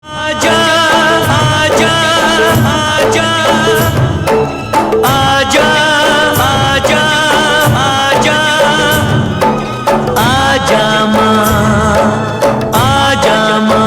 आजा आजा आजा आजा आजा आजा आजा माँ आजा माँ।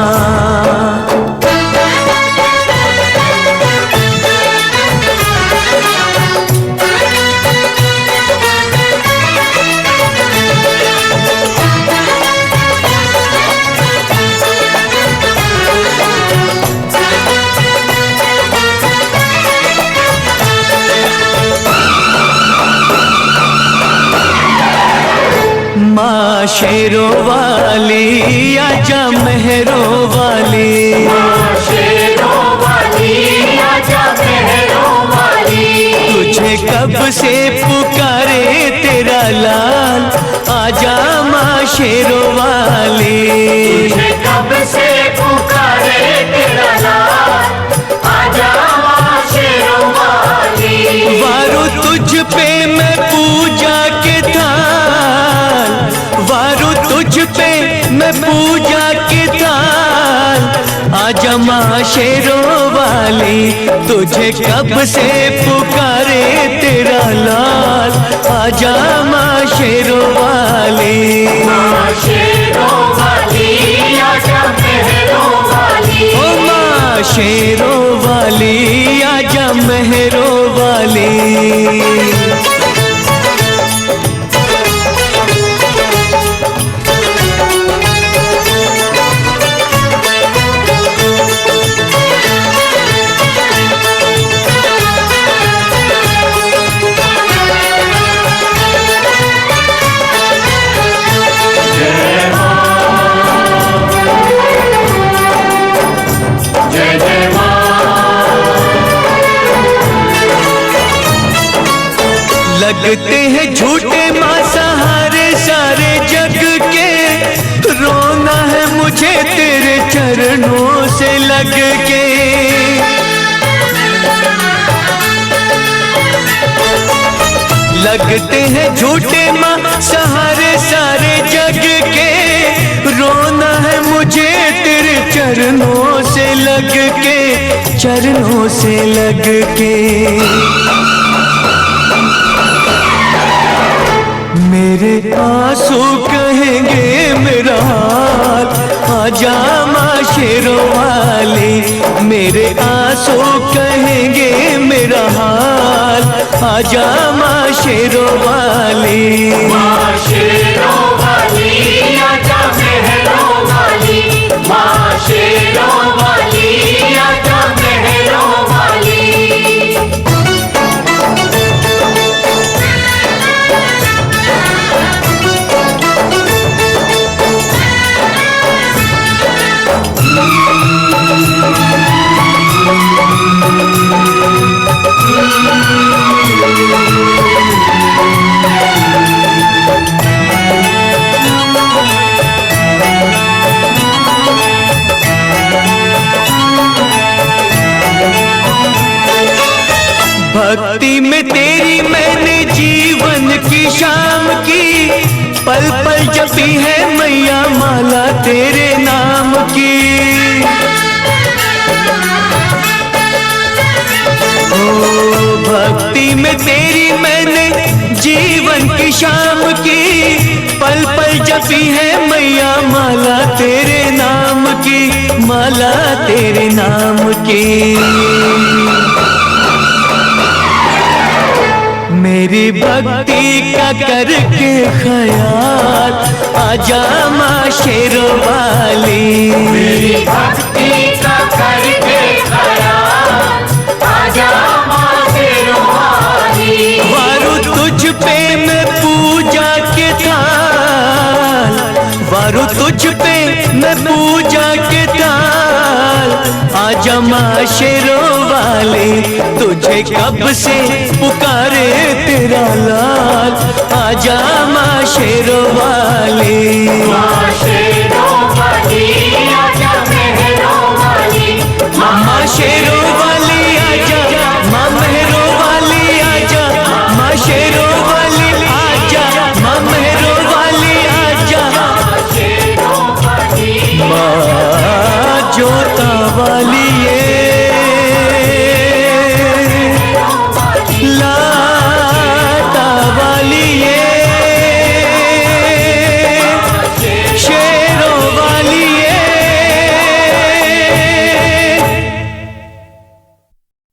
माँ शेरों वाली आजा मेहरों वाली, माँ शेरों वाली आजा मेहरों वाली। तुझे कब से पुकारे तेरा लाल, आजा माँ शेरों वाली। तुझे कब से पुकारे तेरा लाल, आजा माँ शेरों वाली। वारो तुझ पे मैं पूजा के थाल, वारो तुझ पे मैं पूजा के थाल, आजा माँ शेरों वाली। तुझे कब से पुकारे तेरा लाल, आजा माँ शेरों वाली। माँ शेरों वाली आजा मेहरों वाली। ओ माँ शेरों वाली आजा मेहरों वाली। जय जय लगते हैं झूठे माँ सहारे सारे जग के, रोना है मुझे तेरे चरणों से लग के। लगते हैं झूठे माँ सहारे सारे जग के, रोना है मुझे तेरे चरणों से लग के, चरणों से लग के। मेरे आंसू कहेंगे मेरा हाल, आजा माँ शेरों वाली। मेरे आंसू कहेंगे मेरा हाल, आजा माँ शेरों वाली। माँ शेरों वाली आजा मेहरों वाली। माँ शेरों वाली आजा मेहरों वाली। भक्ति में तेरी मैंने जीवन की शाम की, पल पल जपी है मैया माला तेरे नाम की। ओ भक्ति में तेरी मैंने जीवन की शाम की, पल पल जपी है मैया माला तेरे नाम की, माला तेरे नाम की। मेरी भक्ति का करके ख्याल, आजा माँ शेरों वाली। मेरी भक्ति का करके ख्याल, आजा माँ शेरों वाली। वारो तुझ पे मैं पूजा के थाल, वारो तुझ पे मैं पूजा के थाल, आजा माँ शेरों वाली। तुझे कब से पुकारे तेरा लाल, आजा माँ शेरों वाली। माँ शेरों वाली आजा मेहरों वाली। माँ शेरों वाली आजा, माँ मेहरों वाली आजा, माँ शेरों वाली आजा, माँ मेहरों वाली आजा। शेरों वाली माँ जोता वाली ये